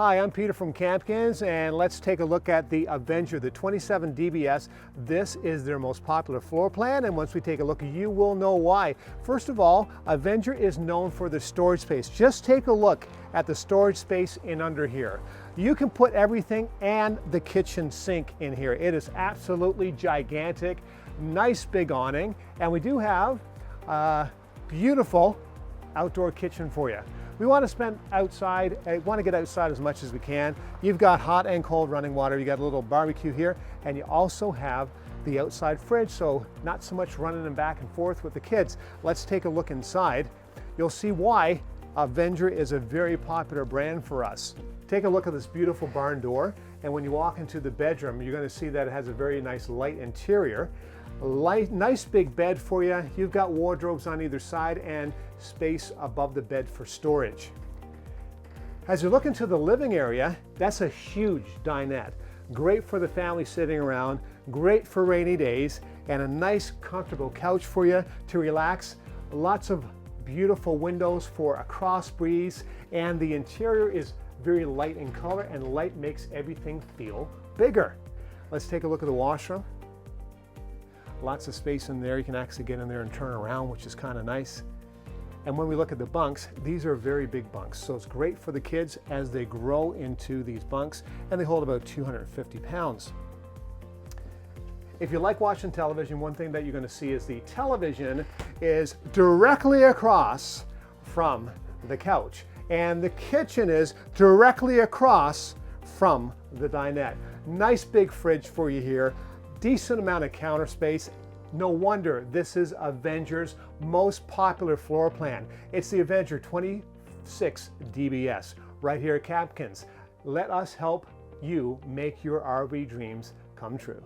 Hi, I'm Peter from Campkins, and let's take a look at the Avenger, the 27DBS. This is their most popular floor plan, and once we take a look, you will know why. First of all, Avenger is known for the storage space. Just take a look at the storage space in under here. You can put everything and the kitchen sink in here. It is absolutely gigantic, nice big awning, and we do have a beautiful outdoor kitchen for you. We want to spend outside, want to get outside as much as we can. You've got hot and cold running water. You got a little barbecue here, and you also have the outside fridge, so not so much running them back and forth with the kids. Let's take a look inside. You'll see why Avenger is a very popular brand for us. Take a look at this beautiful barn door, and when you walk into the bedroom, you're going to see that it has a very nice light interior. Nice big bed for you. You've got wardrobes on either side and space above the bed for storage. As you look into the living area, that's a huge dinette. Great for the family sitting around, great for rainy days, and a nice comfortable couch for you to relax. Lots of beautiful windows for a cross breeze, and the interior is very light in color, and light makes everything feel bigger. Let's take a look at the washroom. Lots of space in there. You can actually get in there and turn around, which is kind of nice. And when we look at the bunks, these are very big bunks. So it's great for the kids as they grow into these bunks, and they hold about 250 pounds. If you like watching television, one thing that you're going to see is the television is directly across from the couch, and the kitchen is directly across from the dinette. Nice big fridge for you here. Decent amount of counter space. No wonder this is Avenger's most popular floor plan. It's the Avenger 26DBS right here at Campkins. Let us help you make your RV dreams come true.